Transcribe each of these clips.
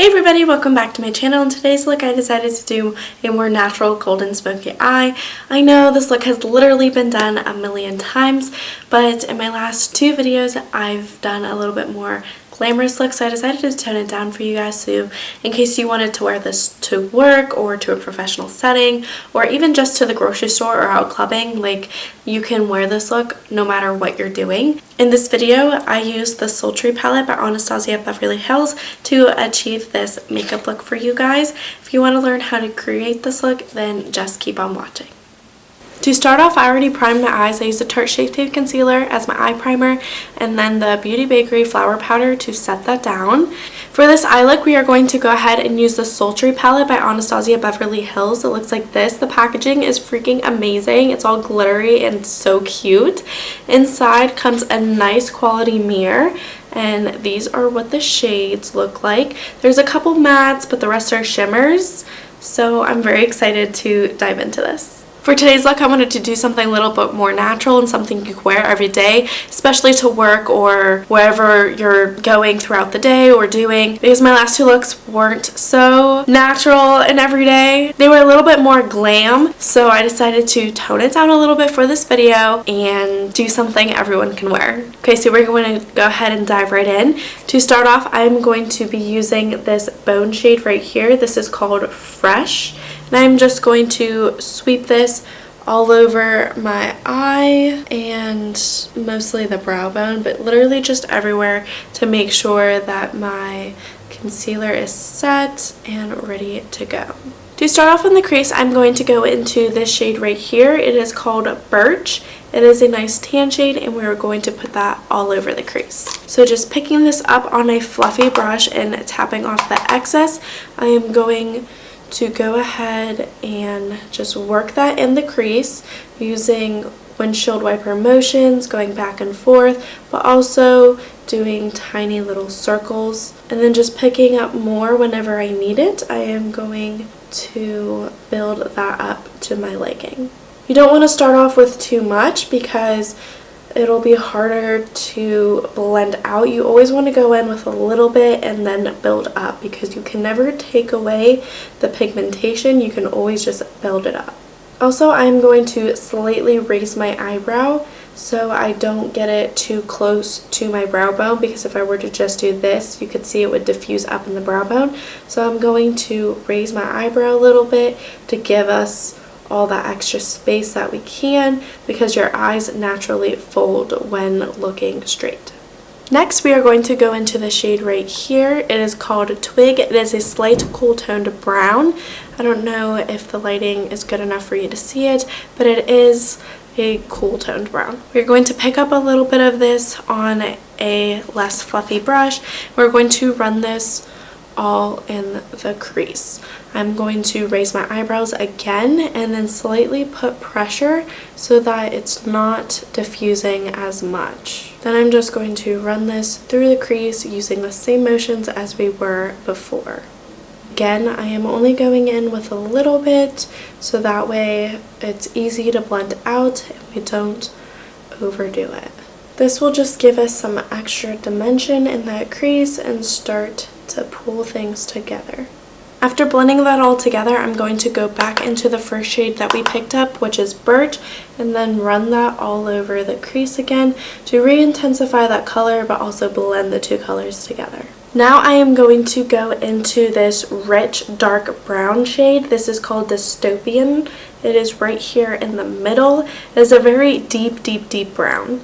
Hey everybody, welcome back to my channel. In today's look I decided to do a more natural golden smoky eye. I know this look has literally been done a million times, but in my last two videos I've done a little bit more glamorous look, so I decided to tone it down for you guys, so in case you wanted to wear this to work or to a professional setting or even just to the grocery store or out clubbing, like you can wear this look no matter what you're doing. In this video I used the Sultry palette by Anastasia Beverly Hills to achieve this makeup look for you guys. If you want to learn how to create this look, then just keep on watching. To start off, I already primed my eyes. I used the Tarte Shape Tape Concealer as my eye primer and then the Beauty Bakerie Flower Powder to set that down. For this eye look, we are going to go ahead and use the Sultry palette by Anastasia Beverly Hills. It looks like this. The packaging is freaking amazing. It's all glittery and so cute. Inside comes a nice quality mirror, and these are what the shades look like. There's a couple mattes, but the rest are shimmers, so I'm very excited to dive into this. For today's look, I wanted to do something a little bit more natural and something you can wear every day, especially to work or wherever you're going throughout the day or doing, because my last two looks weren't so natural and everyday. They were a little bit more glam, so I decided to tone it down a little bit for this video and do something everyone can wear. Okay, so we're going to go ahead and dive right in. To start off, I'm going to be using this bone shade right here. This is called Fresh. And I'm just going to sweep this all over my eye and mostly the brow bone, but literally just everywhere to make sure that my concealer is set and ready to go. To start off in the crease, I'm going to go into this shade right here. It is called Birch. It is a nice tan shade, and we're going to put that all over the crease. So just picking this up on a fluffy brush and tapping off the excess, I am going to go ahead and just work that in the crease using windshield wiper motions, going back and forth, but also doing tiny little circles, and then just picking up more whenever I need it. I am going to build that up to my liking. You don't want to start off with too much because it'll be harder to blend out. You always want to go in with a little bit and then build up, because you can never take away the pigmentation. You can always just build it up. Also, I'm going to slightly raise my eyebrow so I don't get it too close to my brow bone, because if I were to just do this, you could see it would diffuse up in the brow bone. So I'm going to raise my eyebrow a little bit to give us all that extra space that we can, because your eyes naturally fold when looking straight. Next, we are going to go into the shade right here. It is called Twig. It is a slight cool toned brown. I don't know if the lighting is good enough for you to see it, but it is a cool toned brown. We're going to pick up a little bit of this on a less fluffy brush. We're going to run this all in the crease. I'm going to raise my eyebrows again and then slightly put pressure so that it's not diffusing as much. Then I'm just going to run this through the crease using the same motions as we were before. Again, I am only going in with a little bit so that way it's easy to blend out and we don't overdo it. This will just give us some extra dimension in that crease and start to pull things together. After blending that all together, I'm going to go back into the first shade that we picked up, which is Birch, and then run that all over the crease again to re-intensify that color but also blend the two colors together. Now I am going to go into this rich dark brown shade. This is called Dystopian. It is right here in the middle. It is a very deep brown.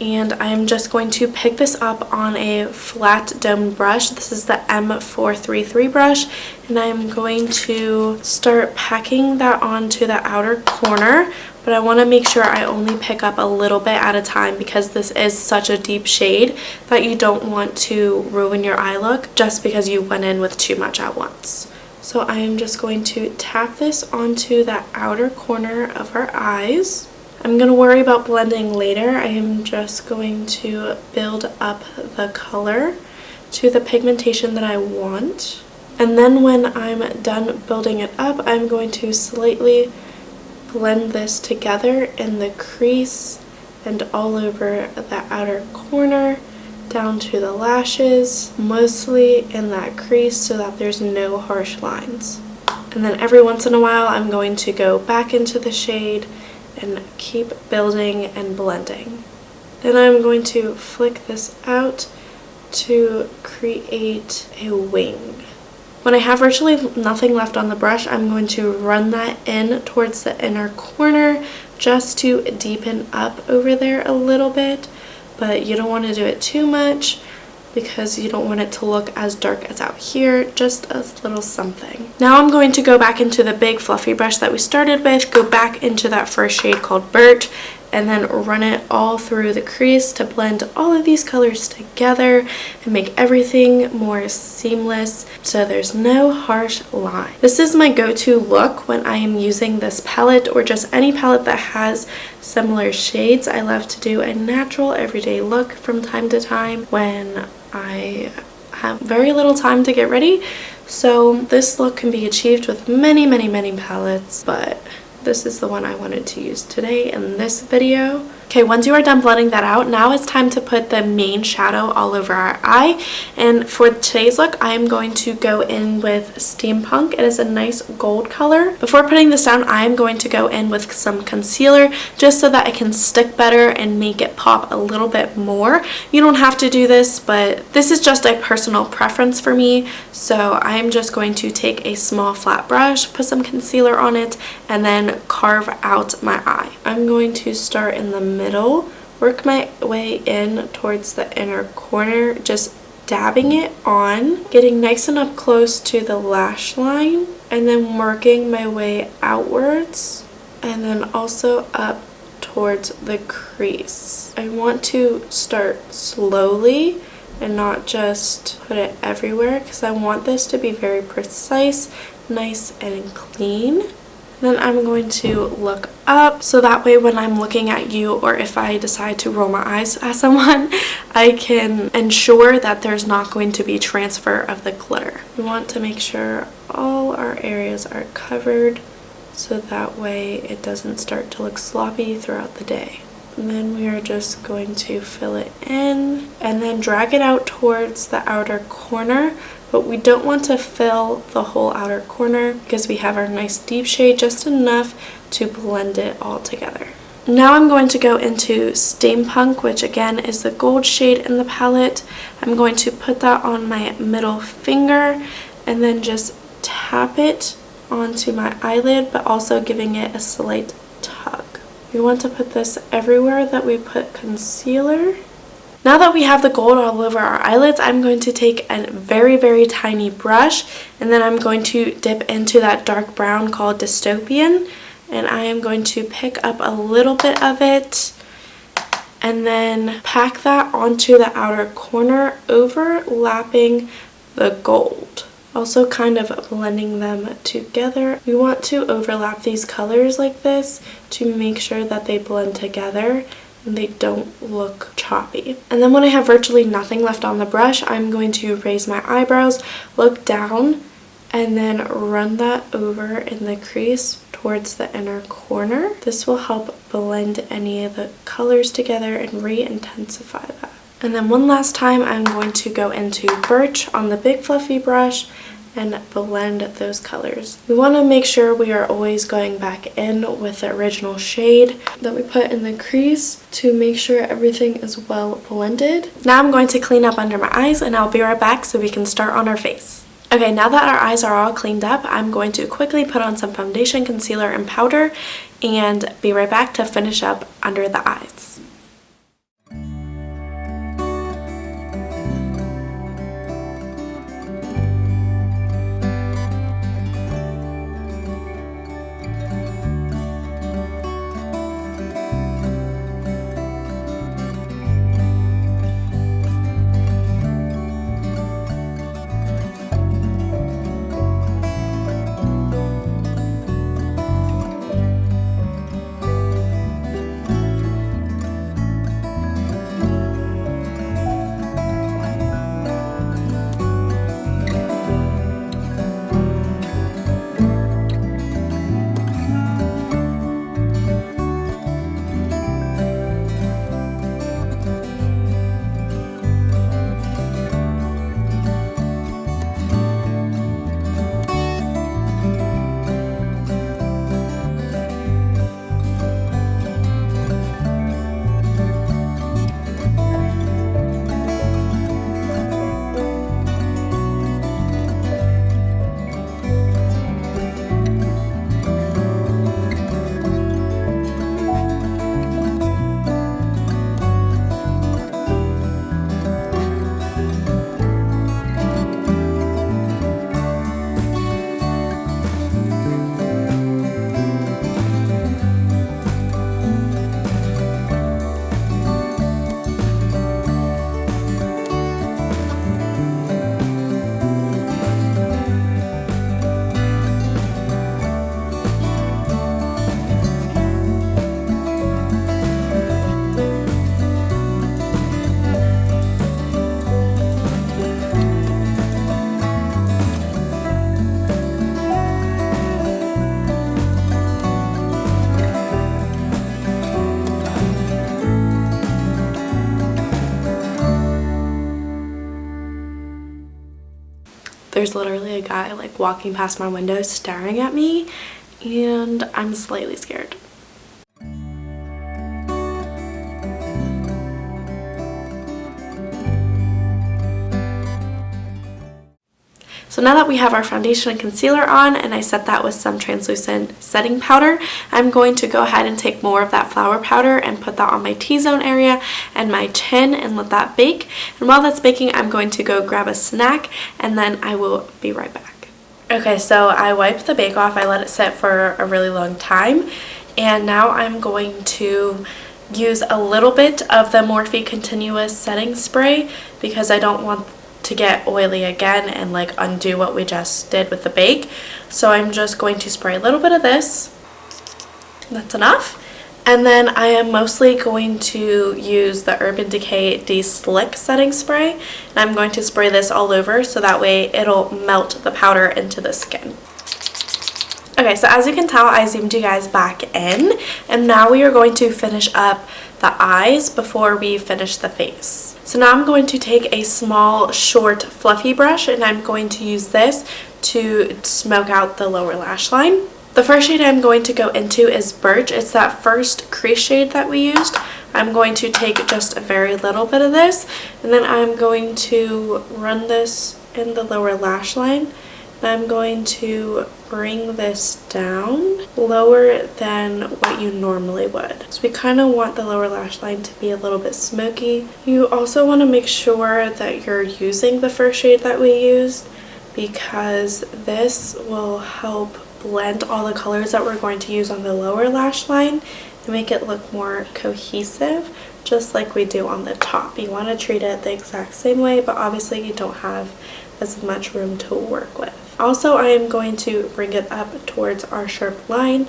And I'm just going to pick this up on a flat domed brush. This is the M433 brush, and I'm going to start packing that onto the outer corner, but I want to make sure I only pick up a little bit at a time, because this is such a deep shade that you don't want to ruin your eye look just because you went in with too much at once. So I am just going to tap this onto the outer corner of our eyes. I'm going to worry about blending later. I am just going to build up the color to the pigmentation that I want. And then when I'm done building it up, I'm going to slightly blend this together in the crease and all over the outer corner down to the lashes, mostly in that crease so that there's no harsh lines. And then every once in a while I'm going to go back into the shade and keep building and blending. Then I'm going to flick this out to create a wing. When I have virtually nothing left on the brush, I'm going to run that in towards the inner corner just to deepen up over there a little bit, but you don't want to do it too much because you don't want it to look as dark as out here, just a little something. Now I'm going to go back into the big fluffy brush that we started with, go back into that first shade called Birch, and then run it all through the crease to blend all of these colors together and make everything more seamless so there's no harsh line. This is my go-to look when I am using this palette or just any palette that has similar shades. I love to do a natural everyday look from time to time when I have very little time to get ready. So this look can be achieved with many palettes, but this is the one I wanted to use today in this video. Okay, once you are done blending that out, now it's time to put the main shadow all over our eye. And for today's look, I am going to go in with Steampunk. It is a nice gold color. Before putting this down, I am going to go in with some concealer just so that it can stick better and make it pop a little bit more. You don't have to do this, but this is just a personal preference for me. So I am just going to take a small flat brush, put some concealer on it, and then carve out my eye. I'm going to start in the middle, work my way in towards the inner corner, just dabbing it on, getting nice and up close to the lash line, and then working my way outwards, and then also up towards the crease. I want to start slowly and not just put it everywhere because I want this to be very precise, nice and clean. Then I'm going to look up so that way when I'm looking at you, or if I decide to roll my eyes at someone, I can ensure that there's not going to be transfer of the glitter. We want to make sure all our areas are covered so that way it doesn't start to look sloppy throughout the day. And then we are just going to fill it in and then drag it out towards the outer corner. But we don't want to fill the whole outer corner because we have our nice deep shade, just enough to blend it all together. Now I'm going to go into Steampunk, which again is the gold shade in the palette. I'm going to put that on my middle finger and then just tap it onto my eyelid, but also giving it a slight tug. We want to put this everywhere that we put concealer. Now that we have the gold all over our eyelids, I'm going to take a very tiny brush and then I'm going to dip into that dark brown called Dystopian, and I am going to pick up a little bit of it and then pack that onto the outer corner, overlapping the gold. Also kind of blending them together. We want to overlap these colors like this to make sure that they blend together and they don't look choppy. And then when I have virtually nothing left on the brush, I'm going to raise my eyebrows, look down, and then run that over in the crease towards the inner corner. This will help blend any of the colors together and re-intensify that. And then one last time, I'm going to go into Birch on the big fluffy brush and blend those colors. We want to make sure we are always going back in with the original shade that we put in the crease to make sure everything is well blended. Now I'm going to clean up under my eyes and I'll be right back so we can start on our face. Okay, now that our eyes are all cleaned up, I'm going to quickly put on some foundation, concealer, and powder and be right back to finish up under the eyes. there's literally a guy like walking past my window staring at me, and I'm slightly scared. So now that we have our foundation and concealer on, and I set that with some translucent setting powder, I'm going to go ahead and take more of that flour powder and put that on my T-zone area and my chin and let that bake. And while that's baking, I'm going to go grab a snack, and then I will be right back. Okay, so I wiped the bake off. I let it sit for a really long time, and now I'm going to use a little bit of the Morphe Continuous Setting Spray because I don't want to get oily again and like undo what we just did with the bake. So I'm just going to spray a little bit of this. That's enough. And then I am mostly going to use the Urban Decay De-Slick Setting Spray. And I'm going to spray this all over so that way it'll melt the powder into the skin. Okay, so as you can tell, I zoomed you guys back in. And now we are going to finish up the eyes before we finish the face. So now I'm going to take a small, short, fluffy brush, and I'm going to use this to smoke out the lower lash line. The first shade I'm going to go into is Birch. It's that first crease shade that we used. I'm going to take just a very little bit of this, and then I'm going to run this in the lower lash line. I'm going to bring this down lower than what you normally would. So we kind of want the lower lash line to be a little bit smoky. You also want to make sure that you're using the first shade that we used because this will help blend all the colors that we're going to use on the lower lash line to make it look more cohesive, just like we do on the top. You want to treat it the exact same way, but obviously you don't have as much room to work with. Also, I am going to bring it up towards our sharp line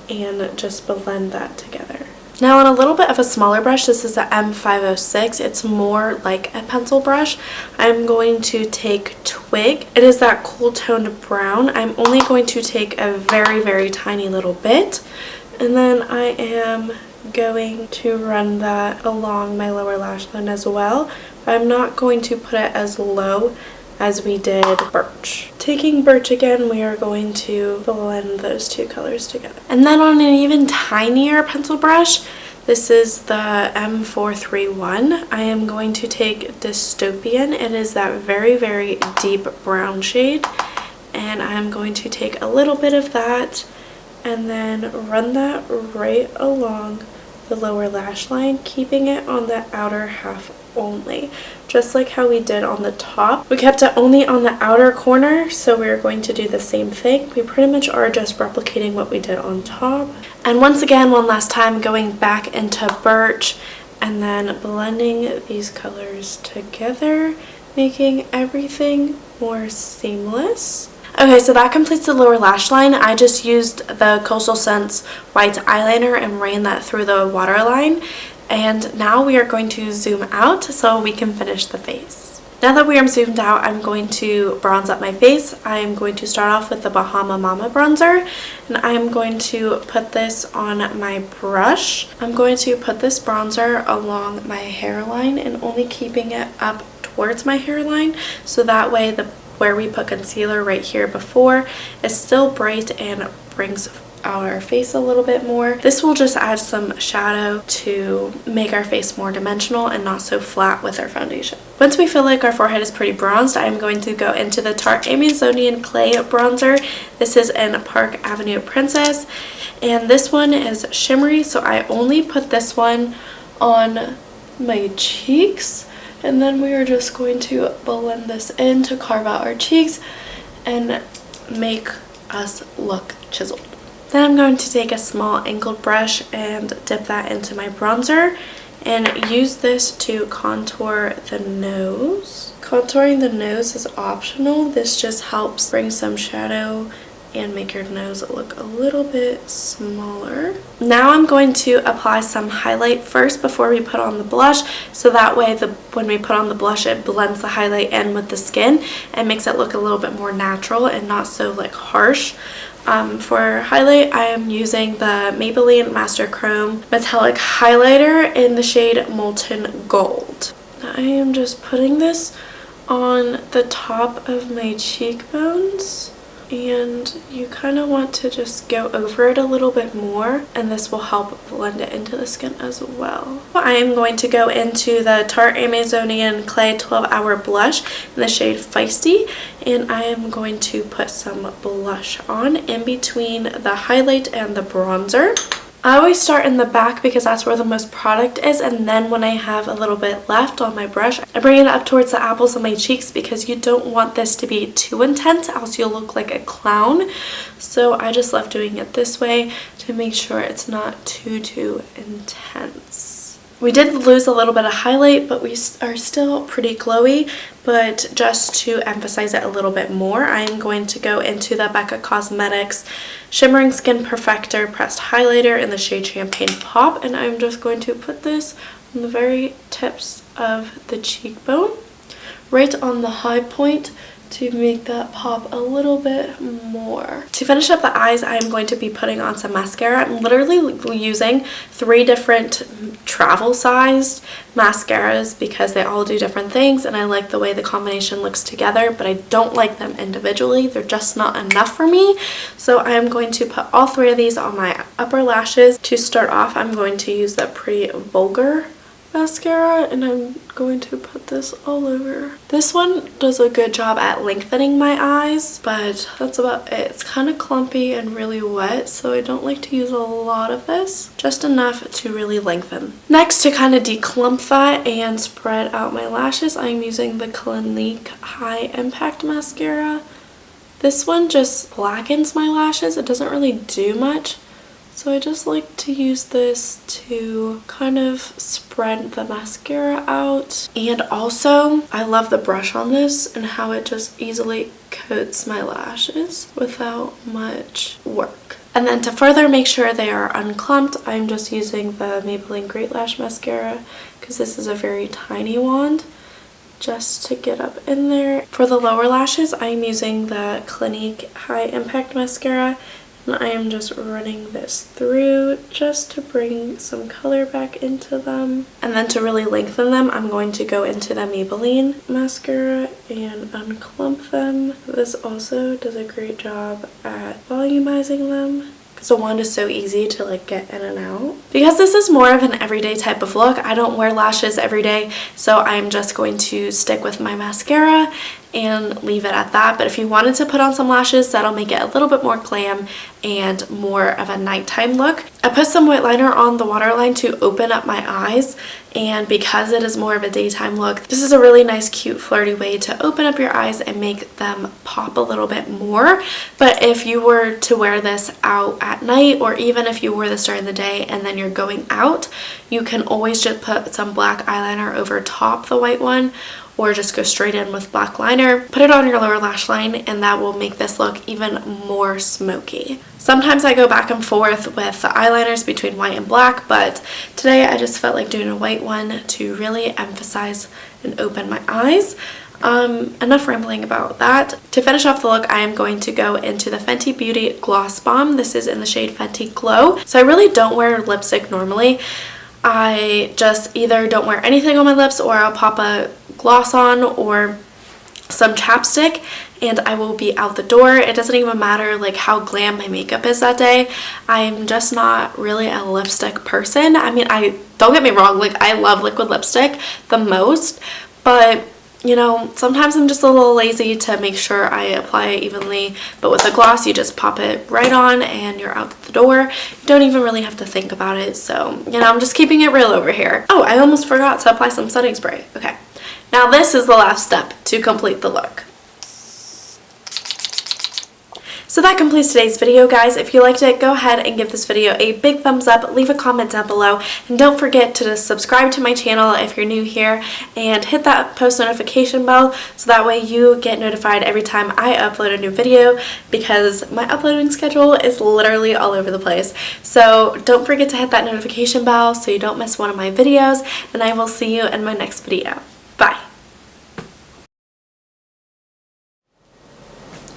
and just blend that together. Now on a little bit of a smaller brush, this is the M506, it's more like a pencil brush, I'm going to take Twig. It is that cool toned brown. I'm only going to take a very, very tiny little bit, and then I am going to run that along my lower lash line as well. I'm not going to put it as low as we did Birch. Taking Birch again, we are going to blend those two colors together. And then on an even tinier pencil brush, this is the M431, I am going to take Dystopian. It is that very, very deep brown shade, and I'm going to take a little bit of that and then run that right along the lower lash line, keeping it on the outer half only, just like how we did on the top. We kept it only on the outer corner, so we're going to do the same thing. We pretty much are just replicating what we did on top. And once again, one last time, going back into Birch and then blending these colors together, making everything more seamless. Okay, so that completes the lower lash line. I just used the Coastal Scents white eyeliner and ran that through the waterline. And now we are going to zoom out so we can finish the face. Now that we are zoomed out, I'm going to bronze up my face. I am going to start off with the Bahama Mama Bronzer, and I'm going to put this on my brush. I'm going to put this bronzer along my hairline and only keeping it up towards my hairline, so that way where we put concealer right here before is still bright and brings out our face a little bit more. This will just add some shadow to make our face more dimensional and not so flat with our foundation. Once we feel like our forehead is pretty bronzed, I'm going to go into the Tarte Amazonian Clay Bronzer. This is in Park Avenue Princess, and this one is shimmery, so I only put this one on my cheeks, and then we are just going to blend this in to carve out our cheeks and make us look chiseled. Then I'm going to take a small angled brush and dip that into my bronzer and use this to contour the nose. Contouring the nose is optional. This just helps bring some shadow and make your nose look a little bit smaller. Now I'm going to apply some highlight first before we put on the blush, so that way when we put on the blush, it blends the highlight in with the skin and makes it look a little bit more natural and not so like harsh. For highlight, I am using the Maybelline Master Chrome Metallic Highlighter in the shade Molten Gold. I am just putting this on the top of my cheekbones, and you kind of want to just go over it a little bit more, and this will help blend it into the skin as well. I am going to go into the Tarte Amazonian Clay 12-Hour Blush in the shade Feisty, and I am going to put some blush on in between the highlight and the bronzer. I always start in the back because that's where the most product is, and then when I have a little bit left on my brush, I bring it up towards the apples of my cheeks because you don't want this to be too intense, else you'll look like a clown. So I just love doing it this way to make sure it's not too intense. We did lose a little bit of highlight, but we are still pretty glowy. But just to emphasize it a little bit more, I'm going to go into the Becca Cosmetics Shimmering Skin Perfector Pressed Highlighter in the shade Champagne Pop, and I'm just going to put this on the very tips of the cheekbone, right on the high point, to make that pop a little bit more. To finish up the eyes, I'm going to be putting on some mascara. I'm literally using 3 different travel sized mascaras because they all do different things, and I like the way the combination looks together, but I don't like them individually. They're just not enough for me. So I'm going to put all 3 of these on my upper lashes. To start off, I'm going to use the Pretty Vulgar mascara, and I'm going to put this all over. This one does a good job at lengthening my eyes, but that's about it. It's kind of clumpy and really wet, so I don't like to use a lot of this, just enough to really lengthen. Next, to kind of declump that and spread out my lashes, I'm using the Clinque High Impact Mascara. This one just blackens my lashes. It doesn't really do much. So I just like to use this to kind of spread the mascara out. And also, I love the brush on this and how it just easily coats my lashes without much work. And then to further make sure they are unclumped, I'm just using the Maybelline Great Lash Mascara because this is a very tiny wand, just to get up in there. For the lower lashes, I'm using the Clinique High Impact Mascara. And I am just running this through just to bring some color back into them. And then to really lengthen them, I'm going to go into the Maybelline mascara and unclump them. This also does a great job at volumizing them, because the wand is so easy to like get in and out. Because this is more of an everyday type of look, I don't wear lashes every day, so I'm just going to stick with my mascara and leave it at that. But if you wanted to put on some lashes, that'll make it a little bit more glam and more of a nighttime look. I put some white liner on the waterline to open up my eyes, and because it is more of a daytime look, this is a really nice, cute, flirty way to open up your eyes and make them pop a little bit more. But if you were to wear this out at night, or even if you wore this during the day and then you're going out, you can always just put some black eyeliner over top the white one, or just go straight in with black liner. Put it on your lower lash line, and that will make this look even more smoky. Sometimes I go back and forth with the eyeliners between white and black, but today I just felt like doing a white one to really emphasize and open my eyes. Enough rambling about that. To finish off the look, I am going to go into the Fenty Beauty Gloss Bomb. This is in the shade Fenty Glow. So I really don't wear lipstick normally. I just either don't wear anything on my lips, or I'll pop a gloss on or some chapstick and I will be out the door. It doesn't even matter like how glam my makeup is that day. I'm just not really a lipstick person. I mean, don't get me wrong, like I love liquid lipstick the most, but you know, sometimes I'm just a little lazy to make sure I apply it evenly. But with a gloss, you just pop it right on and you're out the door. You don't even really have to think about it. So, you know, I'm just keeping it real over here. Oh, I almost forgot to apply some setting spray. Okay. Now this is the last step to complete the look. So that completes today's video, guys. If you liked it, go ahead and give this video a big thumbs up, leave a comment down below, and don't forget to subscribe to my channel if you're new here, and hit that post notification bell so that way you get notified every time I upload a new video, because my uploading schedule is literally all over the place. So don't forget to hit that notification bell so you don't miss one of my videos, and I will see you in my next video. Bye.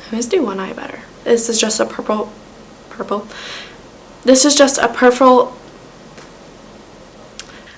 I always do one eye better. This is just a purple. This is just a purple.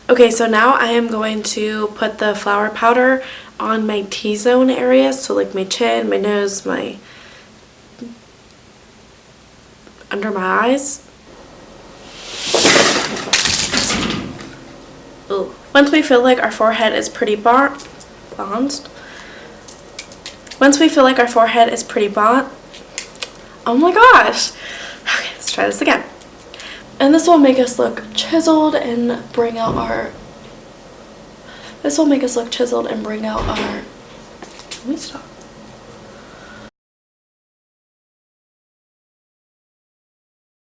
Okay, so now I am going to put the flower powder on my T-zone areas, so like my chin, my nose, my under my eyes. Ooh. Once we feel like our forehead is pretty balanced, oh my gosh. Okay, let's try this again. And this will make us look chiseled and bring out our, let me stop.